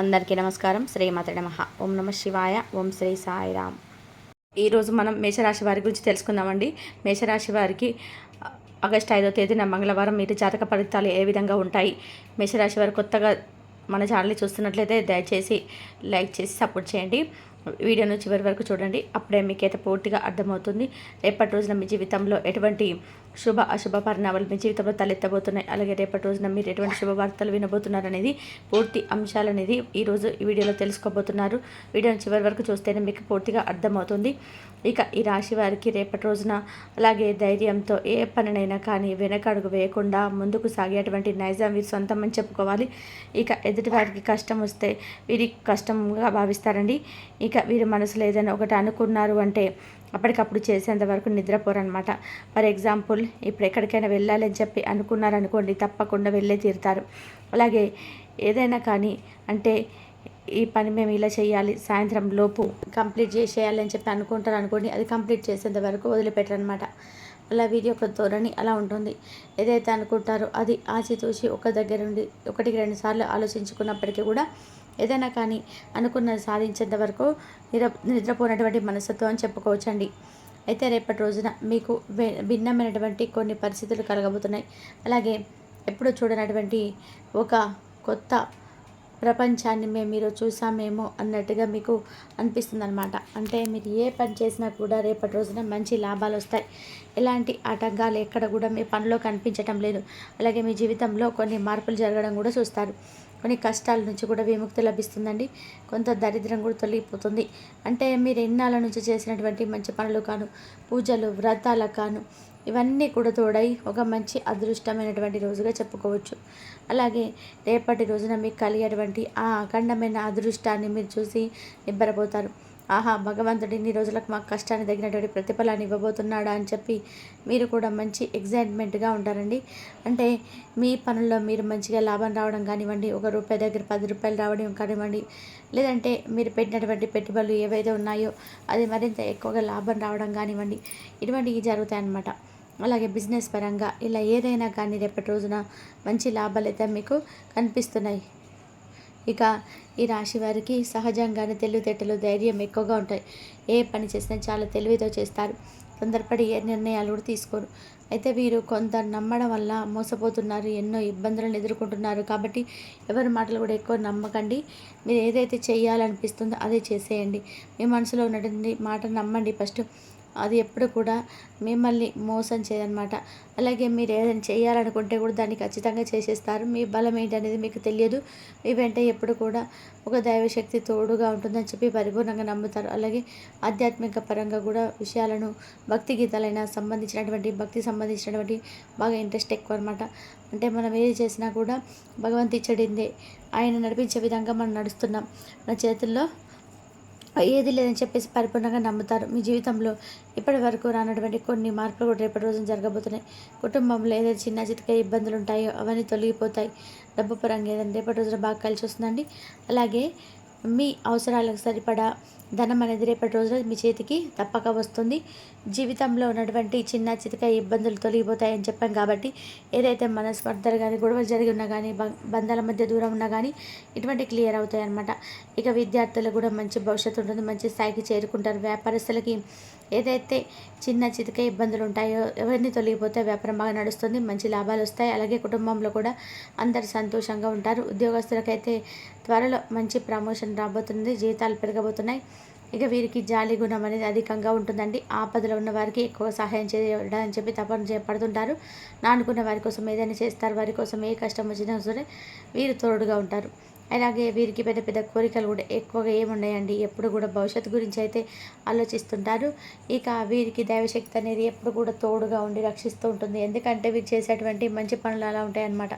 అందరికీ నమస్కారం. శ్రీమాత నమః. ఓం నమ శివాయ. ఓం శ్రీ సాయిరామ్. ఈరోజు మనం మేషరాశి వారి గురించి తెలుసుకుందామండి. మేషరాశి వారికి ఆగస్టు 5వ తేదీన మంగళవారం మీరు జాతక ఫలితాలు ఏ విధంగా ఉంటాయి? మేషరాశి వారు కొత్తగా మన ఛానల్ని చూస్తున్నట్లయితే దయచేసి లైక్ చేసి సపోర్ట్ చేయండి. వీడియోను చివరి వరకు చూడండి. అప్పుడే మీకైతే పూర్తిగా అర్థమవుతుంది రేపటి రోజున మీ జీవితంలో ఎటువంటి శుభ అశుభ పరిణామాలు మీ జీవితంలో తలెత్తబోతున్నాయి, అలాగే రేపటి రోజున మీరు ఎటువంటి శుభవార్తలు వినబోతున్నారు అనేది పూర్తి అంశాలు అనేది ఈరోజు ఈ వీడియోలో తెలుసుకోబోతున్నారు. వీడియోని చివరి వరకు చూస్తేనే మీకు పూర్తిగా అర్థమవుతుంది. ఇక ఈ రాశి వారికి రేపటి రోజున అలాగే ధైర్యంతో ఏ పనినైనా కానీ వెనకడుగు వేయకుండా ముందుకు సాగేటువంటి నైజం వీరు సొంతమని చెప్పుకోవాలి. ఇక ఎదుటి వారికి కష్టం వస్తే వీరి కష్టంగా భావిస్తారండి. ఇక వీరి మనసులో ఏదైనా ఒకటి అనుకున్నారు అంటే అప్పటికప్పుడు చేసేంత వరకు నిద్రపోరనమాట. ఫర్ ఎగ్జాంపుల్, ఇప్పుడు ఎక్కడికైనా వెళ్ళాలని చెప్పి అనుకున్నారనుకోండి, తప్పకుండా వెళ్ళే తీరుతారు. అలాగే ఏదైనా కానీ అంటే ఈ పని మేము ఇలా చేయాలి, సాయంత్రం లోపు కంప్లీట్ చేసేయాలి అని చెప్పి అనుకుంటారు అనుకోండి, అది కంప్లీట్ చేసేంత వరకు వదిలిపెట్టరనమాట. అలా వీరి యొక్క ధోరణి అలా ఉంటుంది. ఏదైతే అనుకుంటారో అది ఆచితూచి ఒక దగ్గర నుండి ఒకటికి 2 సార్లు ఆలోచించుకున్నప్పటికీ కూడా ఏదైనా కానీ అనుకున్నది సాధించేంత వరకు నిద్రపోయినటువంటి మనస్తత్వం అని చెప్పుకోవచ్చండి. అయితే రేపటి రోజున మీకు భిన్నమైనటువంటి కొన్ని పరిస్థితులు కలగబోతున్నాయి. అలాగే ఎప్పుడూ చూడనటువంటి ఒక కొత్త ప్రపంచాన్ని మీరు చూసామేమో అన్నట్టుగా మీకు అనిపిస్తుంది అనమాట. అంటే మీరు ఏ పని చేసినా కూడా రేపటి రోజున మంచి లాభాలు వస్తాయి. ఎలాంటి ఆటంకాలు ఎక్కడ కూడా మీ పనిలో కనిపించటం లేదు. అలాగే మీ జీవితంలో కొన్ని మార్పులు జరగడం కూడా చూస్తారు. కొన్ని కష్టాల నుంచి కూడా విముక్తి లభిస్తుందండి. కొంత దరిద్రం కూడా తొలగిపోతుంది. అంటే మీరు ఎన్నాళ్ళ నుంచి చేసినటువంటి మంచి పనులు కాను, పూజలు వ్రతాలకు కాను, ఇవన్నీ కూడా తోడై ఒక మంచి అదృష్టమైనటువంటి రోజుగా చెప్పుకోవచ్చు. అలాగే రేపటి రోజున మీకు కలిగేటువంటి ఆ అఖండమైన అదృష్టాన్ని మీరు చూసి నిబ్బరపోతారు. ఆహా, భగవంతుడు ఇన్ని రోజులకు మాకు కష్టాన్ని తగినటువంటి ప్రతిఫలాన్ని ఇవ్వబోతున్నాడా అని చెప్పి మీరు కూడా మంచి ఎగ్జైట్మెంట్గా ఉంటారండి. అంటే మీ పనుల్లో మీరు మంచిగా లాభం రావడం కానివ్వండి, ₹1 దగ్గర ₹10 రావడం కానివ్వండి, లేదంటే మీరు పెట్టినటువంటి పెట్టుబడులు ఏవైతే ఉన్నాయో అది మరింత ఎక్కువగా లాభం రావడం కానివ్వండి, ఇటువంటివి జరుగుతాయన్నమాట. అలాగే బిజినెస్ పరంగా ఇలా ఏదైనా కానీ రేపటి రోజున మంచి లాభాలు అయితే మీకు కనిపిస్తున్నాయి. ఇక ఈ రాశి వారికి సహజంగానే తెలివితేటలు ధైర్యం ఎక్కువగా ఉంటాయి. ఏ పని చేసినా చాలా తెలివితో చేస్తారు. తొందరపడి ఏ నిర్ణయాలు కూడా తీసుకోరు. అయితే వీరు కొంత నమ్మడం వల్ల మోసపోతున్నారు, ఎన్నో ఇబ్బందులను ఎదుర్కొంటున్నారు. కాబట్టి ఎవరి మాటలు కూడా ఎక్కువ నమ్మకండి. మీరు ఏదైతే చేయాలనిపిస్తుందో అదే చేసేయండి. మీ మనసులో ఉన్నటువంటి మాట నమ్మండి ఫస్ట్. అది ఎప్పుడు కూడా మిమ్మల్ని మోసం చేయదనమాట. అలాగే మీరు ఏదైనా చేయాలనుకుంటే కూడా దాన్ని ఖచ్చితంగా చేసేస్తారు. మీ బలం ఏంటనేది మీకు తెలియదు. మీ వెంట ఎప్పుడు కూడా ఒక దైవశక్తి తోడుగా ఉంటుందని చెప్పి పరిపూర్ణంగా నమ్ముతారు. అలాగే ఆధ్యాత్మిక పరంగా కూడా విషయాలను భక్తి గీతాలైనా భక్తి సంబంధించినటువంటి బాగా ఇంట్రెస్ట్ ఎక్కువ అనమాట. అంటే మనం ఏది చేసినా కూడా భగవంతు ఇచ్చడిందే, ఆయన నడిపించే విధంగా మనం నడుస్తున్నాం, మన చేతుల్లో ఏది లేదని చెప్పేసి పరిపూర్ణంగా నమ్ముతారు. మీ జీవితంలో ఇప్పటి వరకు రానటువంటి కొన్ని మార్పులు కూడా రేపటి రోజున జరగబోతున్నాయి. కుటుంబంలో ఏదైతే చిన్న చితక ఇబ్బందులు ఉంటాయో అవన్నీ తొలగిపోతాయి. డబ్బు పరంగా ఏదైనా రేపటి రోజున బాగా కలిసి వస్తుందండి. అలాగే మీ అవసరాలకు సరిపడా ధనం అనేది రేపటి రోజున మీ చేతికి తప్పక వస్తుంది. జీవితంలో ఉన్నటువంటి చిన్న చితక ఇబ్బందులు తొలగిపోతాయని చెప్పాం కాబట్టి ఏదైతే మనస్పర్ధలు కానీ గొడవలు జరిగి ఉన్నా కానీ బంధాల మధ్య దూరం ఉన్నా కానీ ఇటువంటి క్లియర్ అవుతాయి అన్నమాట. ఇక విద్యార్థులకు కూడా మంచి భవిష్యత్తు ఉంటుంది, మంచి స్థాయికి చేరుకుంటారు. వ్యాపారస్తులకి ఏదైతే చిన్న చితక ఇబ్బందులు ఉంటాయో ఎవరిని తొలగిపోతే వ్యాపారం బాగా నడుస్తుంది, మంచి లాభాలు వస్తాయి. అలాగే కుటుంబంలో కూడా అందరు సంతోషంగా ఉంటారు. ఉద్యోగస్తులకైతే త్వరలో మంచి ప్రమోషన్ రాబోతుంది, జీతాలు పెరగబోతున్నాయి. ఇక వీరికి జాలి గుణం అనేది అధికంగా ఉంటుందండి. ఆపదలో ఉన్న వారికి ఎక్కువ సహాయం చేయడానికి చెప్పి తపన పడుతుంటారు. అనుకున్న వారి కోసం ఏదైనా చేస్తారు. వారి కోసం ఏ కష్టం వచ్చినా సరే వీరు తోడుగా ఉంటారు. అలాగే వీరికి పెద్ద పెద్ద కోరికలు కూడా ఎక్కువగా ఏమున్నాయండి, ఎప్పుడు కూడా భవిష్యత్తు గురించి అయితే ఆలోచిస్తుంటారు. ఇక వీరికి దైవశక్తి అనేది ఎప్పుడు కూడా తోడుగా ఉండి రక్షిస్తూ ఉంటుంది. ఎందుకంటే వీరు చేసేటువంటి మంచి పనులు అలా ఉంటాయన్నమాట.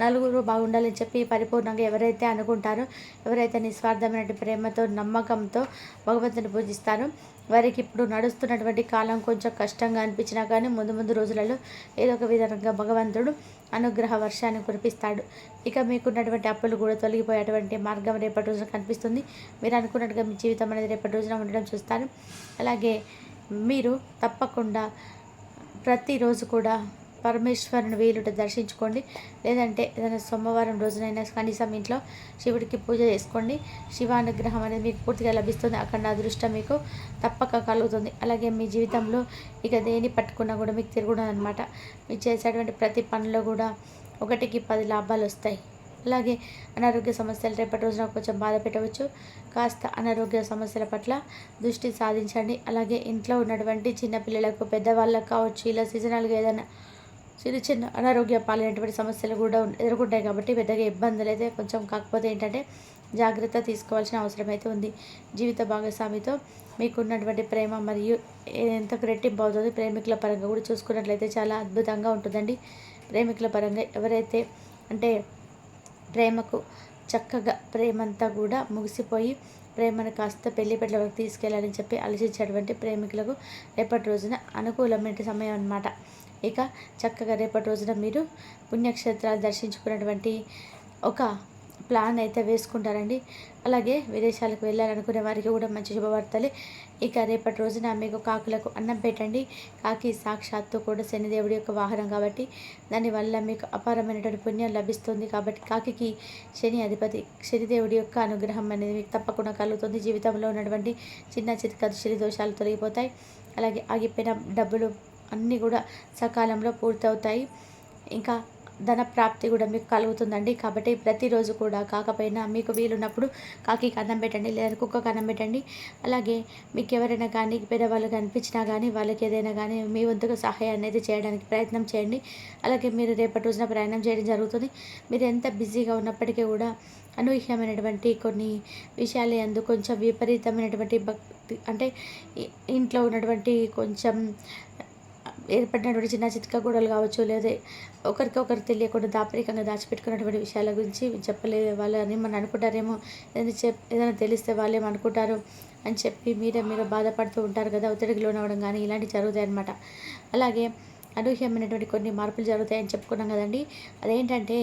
నలుగురు బాగుండాలని చెప్పి పరిపూర్ణంగా ఎవరైతే అనుకుంటారో, ఎవరైతే నిస్వార్థమైన ప్రేమతో నమ్మకంతో భగవంతుని పూజిస్తారో వారికి ఇప్పుడు నడుస్తున్నటువంటి కాలం కొంచెం కష్టంగా అనిపించినా కానీ ముందు ముందు రోజులలో ఏదో ఒక విధంగా భగవంతుడు అనుగ్రహ వర్షాన్ని కురిపిస్తాడు. ఇక మీకున్నటువంటి అప్పులు కూడా తొలగిపోయేటువంటి మార్గం రేపటి రోజున కనిపిస్తుంది. మీరు అనుకున్నట్టుగా మీ జీవితం అనేది రేపటి రోజున ఉండడం చూస్తారు. అలాగే మీరు తప్పకుండా ప్రతిరోజు కూడా పరమేశ్వరుని వీలుంటే దర్శించుకోండి. లేదంటే ఏదైనా సోమవారం రోజునైనా కనీసం ఇంట్లో శివుడికి పూజ చేసుకోండి. శివానుగ్రహం అనేది మీకు పూర్తిగా లభిస్తుంది. అఖండ అదృష్టం మీకు తప్పక కలుగుతుంది. అలాగే మీ జీవితంలో ఇక దేని పట్టుకున్నా కూడా మీకు తిరుగుతుంది అనమాట. మీరు చేసేటువంటి ప్రతి పనిలో కూడా 1కి 10 లాభాలు వస్తాయి. అలాగే అనారోగ్య సమస్యలు రేపటి రోజున కొంచెం బాధ పెట్టవచ్చు. కాస్త అనారోగ్య సమస్యల పట్ల దృష్టి సాధించండి. అలాగే ఇంట్లో ఉన్నటువంటి చిన్నపిల్లలకు పెద్దవాళ్ళకు కావచ్చు, ఇలా సీజనల్గా ఏదైనా చిన్న చిన్న అనారోగ్య పాలైనటువంటి సమస్యలు కూడా ఎదుర్కొంటాయి. కాబట్టి పెద్దగా ఇబ్బందులు అయితే కొంచెం, కాకపోతే ఏంటంటే జాగ్రత్త తీసుకోవాల్సిన అవసరం అయితే ఉంది. జీవిత భాగస్వామితో మీకున్నటువంటి ప్రేమ మరియు ఎంత రెట్టింపు అవుతుంది. ప్రేమికుల పరంగా కూడా చూసుకున్నట్లయితే చాలా అద్భుతంగా ఉంటుందండి. ప్రేమికుల పరంగా ఎవరైతే అంటే ప్రేమకు చక్కగా ప్రేమంతా కూడా ముగిసిపోయి ప్రేమను కాస్త పెళ్లిపెట్ల వరకు తీసుకెళ్లాలని చెప్పి ఆలోచించేటువంటి ప్రేమికులకు రేపటి రోజున అనుకూలమైన సమయం అన్నమాట. ఇక చక్కగా రేపటి రోజున మీరు పుణ్యక్షేత్రాలు దర్శించుకున్నటువంటి ఒక ప్లాన్ అయితే వేసుకుంటారండి. అలాగే విదేశాలకు వెళ్ళాలనుకునే వారికి కూడా మంచి శుభవార్తలే. ఇక రేపటి రోజున మీకు కాకులకు అన్నం పెట్టండి. కాకి సాక్షాత్తు కూడా శనిదేవుడి యొక్క వాహనం కాబట్టి దానివల్ల మీకు అపారమైనటువంటి పుణ్యం లభిస్తుంది. కాబట్టి కాకికి శని అధిపతి, శనిదేవుడి యొక్క అనుగ్రహం అనేది మీకు తప్పకుండా కలుగుతుంది. జీవితంలో ఉన్నటువంటి చిన్న చితక శని దోషాలు తొలగిపోతాయి. అలాగే ఆగిపోయిన డబ్బులు అన్నీ కూడా సకాలంలో పూర్తవుతాయి. ఇంకా ధన ప్రాప్తి కూడా మీకు కలుగుతుందండి. కాబట్టి ప్రతిరోజు కూడా కాకపోయినా మీకు వీలున్నప్పుడు కాకి అన్నం పెట్టండి, లేదా కుక్కకు అన్నం పెట్టండి. అలాగే మీకు ఎవరైనా కానీ పేదవాళ్ళు కనిపించినా కానీ వాళ్ళకి ఏదైనా కానీ మీ వంతుగా సహాయం అనేది చేయడానికి ప్రయత్నం చేయండి. అలాగే మీరు రేపటి రోజున ప్రయాణం చేయడం జరుగుతుంది. మీరు ఎంత బిజీగా ఉన్నప్పటికీ కూడా అనూహ్యమైనటువంటి కొన్ని విషయాలు అందు కొంచెం విపరీతమైనటువంటి భక్తి అంటే ఇంట్లో ఉన్నటువంటి కొంచెం ఏర్పడినటువంటి చిన్న చితక గొడవలు కావచ్చు, లేదా ఒకరికొకరు తెలియకుండా దాపరికంగా దాచిపెట్టుకున్నటువంటి విషయాల గురించి చెప్పలేదు వాళ్ళని మనం అనుకుంటారేమో, ఏదైనా తెలిస్తే వాళ్ళేమో అనుకుంటారు అని చెప్పి మీరు బాధపడుతూ ఉంటారు కదా, ఒత్తిడికి లోనవ్వడం కానీ ఇలాంటివి జరుగుతాయి అన్నమాట. అలాగే అనూహ్యమైనటువంటి కొన్ని మార్పులు జరుగుతాయని చెప్పుకున్నాం కదండి. అదేంటంటే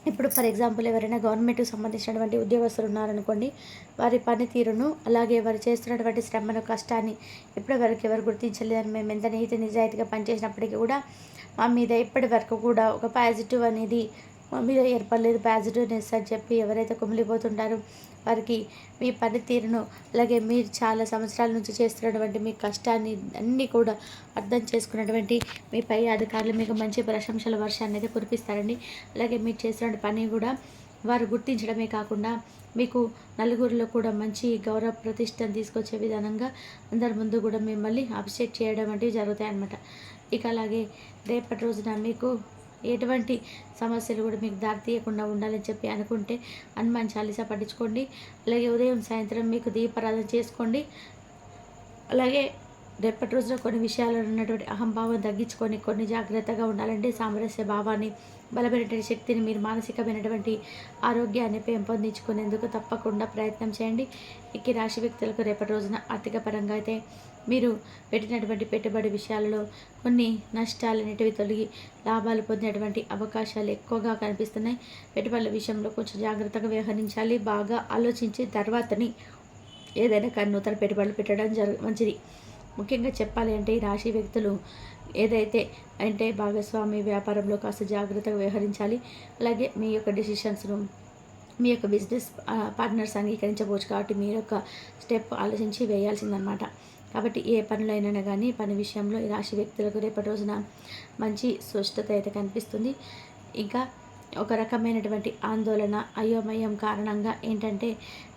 ఇప్పుడు ఫర్ ఎగ్జాంపుల్ ఎవరైనా గవర్నమెంట్కి సంబంధించినటువంటి ఉద్యోగస్తులు ఉన్నారనుకోండి, వారి పనితీరును అలాగే వారు చేస్తున్నటువంటి శ్రమను కష్టాన్ని ఇప్పటి వరకు ఎవరు గుర్తించలేదని మేము ఎంత నీతి నిజాయితీగా పనిచేసినప్పటికీ కూడా మా మీద ఇప్పటి వరకు కూడా ఒక పాజిటివ్ అనేది మా మీద ఏర్పడలేదు. పాజిటివ్నెస్ అని చెప్పి ఎవరైతే కుమిలిపోతుంటారో వారికి మీ పనితీరును అలాగే మీరు చాలా సంవత్సరాల నుంచి చేస్తున్నటువంటి మీ కష్టాన్ని అన్నీ కూడా అర్థం చేసుకున్నటువంటి మీ పై అధికారులు మీకు మంచి ప్రశంసల వర్షాన్ని అయితే కురిపిస్తారండి. అలాగే మీరు చేస్తున్న పని కూడా వారు గుర్తించడమే కాకుండా మీకు నలుగురిలో కూడా మంచి గౌరవ ప్రతిష్టను తీసుకొచ్చే విధానంగా అందరి ముందు కూడా మిమ్మల్ని అప్రిషియేట్ చేయడం వంటివి జరుగుతాయి అన్నమాట. ఇక అలాగే రేపటి రోజున మీకు ఎటువంటి సమస్యలు కూడా మీకు దారి తీయకుండా ఉండాలని చెప్పి అనుకుంటే హనుమాన్ చాలీసా పట్టించుకోండి. అలాగే ఉదయం సాయంత్రం మీకు దీపారాధన చేసుకోండి. అలాగే రేపటి రోజున కొన్ని విషయాల్లో ఉన్నటువంటి అహంభావం తగ్గించుకొని కొన్ని జాగ్రత్తగా ఉండాలంటే సామరస్య భావాన్ని, బలమైనటువంటి శక్తిని, మీరు మానసికమైనటువంటి ఆరోగ్యాన్ని పెంపొందించుకునేందుకు తప్పకుండా ప్రయత్నం చేయండి. ఈ రాశి వ్యక్తులకు రేపటి రోజున ఆర్థిక పరంగా అయితే మీరు పెట్టినటువంటి పెట్టుబడి విషయాలలో కొన్ని నష్టాలు అనేటివి తొలగి లాభాలు పొందేటువంటి అవకాశాలు ఎక్కువగా కనిపిస్తున్నాయి. పెట్టుబడుల విషయంలో కొంచెం జాగ్రత్తగా వ్యవహరించాలి. బాగా ఆలోచించి తర్వాతని ఏదైనా కానీ నూతన పెట్టుబడులు పెట్టడం మంచిది. ముఖ్యంగా చెప్పాలి అంటే ఈ రాశి వ్యక్తులు ఏదైతే అంటే భాగస్వామి వ్యాపారంలో కాస్త జాగ్రత్తగా వ్యవహరించాలి. అలాగే మీ యొక్క డెసిషన్స్ను మీ యొక్క బిజినెస్ పార్ట్నర్స్ అంగీకరించవచ్చు. కాబట్టి మీ యొక్క స్టెప్ ఆలోచించి వేయాల్సిందనమాట. కాబట్టి ఏ పనులైనా కానీ పని విషయంలో ఈ రాశి వ్యక్తులకు రేపటి రోజున మంచి స్పష్టత అయితే కనిపిస్తుంది. ఇంకా ఒక రకమైనటువంటి ఆందోళన, అయోమయం కారణంగా ఏంటంటే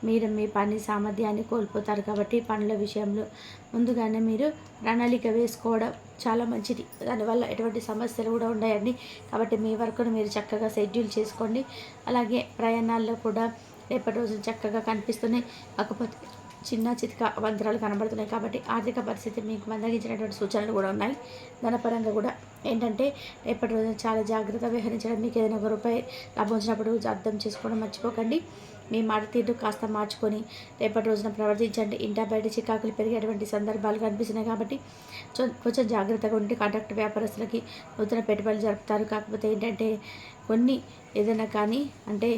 మీరు మీ పని సామర్థ్యాన్ని కోల్పోతారు. కాబట్టి పనుల విషయంలో ముందుగానే మీరు ప్రణాళిక వేసుకోవడం చాలా మంచిది. దానివల్ల ఎటువంటి సమస్యలు కూడా ఉన్నాయండి. కాబట్టి మీ వర్క్ను మీరు చక్కగా షెడ్యూల్ చేసుకోండి. అలాగే ప్రయాణాల్లో కూడా రేపటి రోజు చక్కగా కనిపిస్తున్నాయి. కాకపోతే చిన్న చితక అవంతరాలు కనబడుతున్నాయి. కాబట్టి ఆర్థిక పరిస్థితి మీకు మందగించినటువంటి సూచనలు కూడా ఉన్నాయి. ధనపరంగా కూడా ఏంటంటే రేపటి రోజున చాలా జాగ్రత్తగా వ్యవహరించడం. మీకు ఏదైనా రూపాయి లాభం వచ్చినప్పుడు అర్థం చేసుకోవడం మర్చిపోకండి. మీ మాట తీరు కాస్త మార్చుకొని రేపటి రోజున ప్రవర్తించండి. ఇంటా బయట చికాకులు పెరిగేటువంటి సందర్భాలు కనిపిస్తున్నాయి. కాబట్టి కొంచెం జాగ్రత్తగా ఉండి కాంట్రాక్ట్ వ్యాపారస్తులకి నూతన పెట్టుబడులు జరుపుతారు. కాకపోతే ఏంటంటే కొన్ని ఏదైనా కానీ అంటే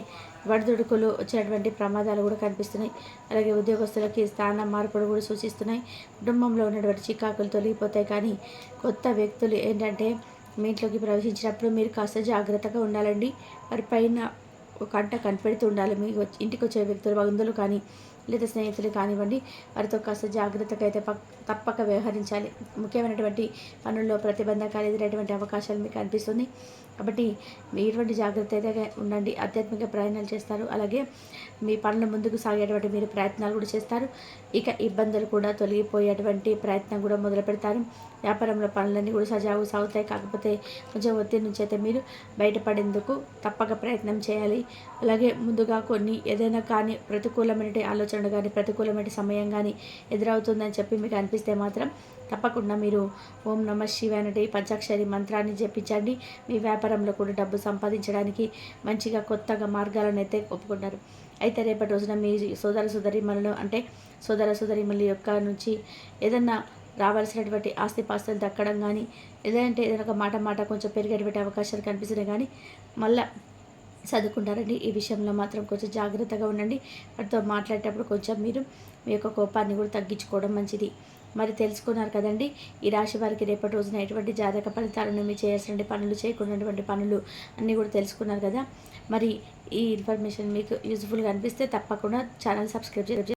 వడిదుడుకులు వచ్చేటువంటి ప్రమాదాలు కూడా కనిపిస్తున్నాయి. అలాగే ఉద్యోగస్తులకి స్థాన మార్పులు కూడా సూచిస్తున్నాయి. కుటుంబంలో ఉన్నటువంటి చికాకులు తొలగిపోతాయి. కానీ కొత్త వ్యక్తులు ఏంటంటే మీ ఇంట్లోకి ప్రవేశించినప్పుడు మీరు కాస్త జాగ్రత్తగా ఉండాలండి. వారి పైన ఒక కంట కనిపెడుతూ ఉండాలి. మీ ఇంటికి వచ్చే వ్యక్తులు, బంధువులు కానీ లేదా స్నేహితులు కానివ్వండి, వారితో కాస్త జాగ్రత్తగా అయితే తప్పక వ్యవహరించాలి. ముఖ్యమైనటువంటి పనుల్లో ప్రతిబంధకాలు ఎదురయ్యేటువంటి అవకాశాలు మీకు అనిపిస్తుంది. కాబట్టి మీ ఎటువంటి జాగ్రత్త అయితే ఉండండి. ఆధ్యాత్మిక ప్రయాణాలు చేస్తారు. అలాగే మీ పనులు ముందుకు సాగేటువంటి మీరు ప్రయత్నాలు కూడా చేస్తారు. ఇక ఇబ్బందులు కూడా తొలగిపోయేటువంటి ప్రయత్నం కూడా మొదలు పెడతారు. వ్యాపారంలో పనులన్నీ కూడా సజావు సాగుతాయి. కాకపోతే కొంచెం ఒత్తిడి నుంచి అయితే మీరు బయటపడేందుకు తప్పక ప్రయత్నం చేయాలి. అలాగే ముందుగా కొన్ని ఏదైనా కానీ ప్రతికూలమైన ఆలోచనలు కానీ ప్రతికూలమైన సమయం కానీ ఎదురవుతుందని చెప్పి మీకు అనిపిస్తే మాత్రం తప్పకుండా మీరు ఓం నమః శివాయ అనే పంచాక్షరి మంత్రాన్ని జపించండి. మీ వ్యాపారంలో కూడా డబ్బు సంపాదించడానికి మంచిగా కొత్తగా మార్గాలను అయితే ఒప్పుకున్నారు. అయితే రేపటి రోజున మీ సోదరీమణులు అంటే సోదరీమణుల యొక్క నుంచి ఏదన్నా రావాల్సినటువంటి ఆస్తిపాస్తులు దక్కడం కానీ లేదంటే ఏదైనా ఒక మాట కొంచెం పెరిగేటువంటి అవకాశాలు కనిపిస్తున్నాయి. కానీ మళ్ళీ చదువుకుంటారండి. ఈ విషయంలో మాత్రం కొంచెం జాగ్రత్తగా ఉండండి. వాటితో మాట్లాడేటప్పుడు కొంచెం మీరు మీ యొక్క కోపాన్ని కూడా తగ్గించుకోవడం మంచిది. మరి తెలుసుకున్నారు కదండి, ఈ రాశి వారికి రేపటి రోజున ఎటువంటి జాతక ఫలితాలను మీరు చేయాల్సిన పనులు, చేయకున్నటువంటి పనులు అన్నీ కూడా తెలుసుకున్నారు కదా. మరి ఈ ఇన్ఫర్మేషన్ మీకు యూజ్ఫుల్గా అనిపిస్తే తప్పకుండా ఛానల్ సబ్స్క్రైబ్ చేయండి.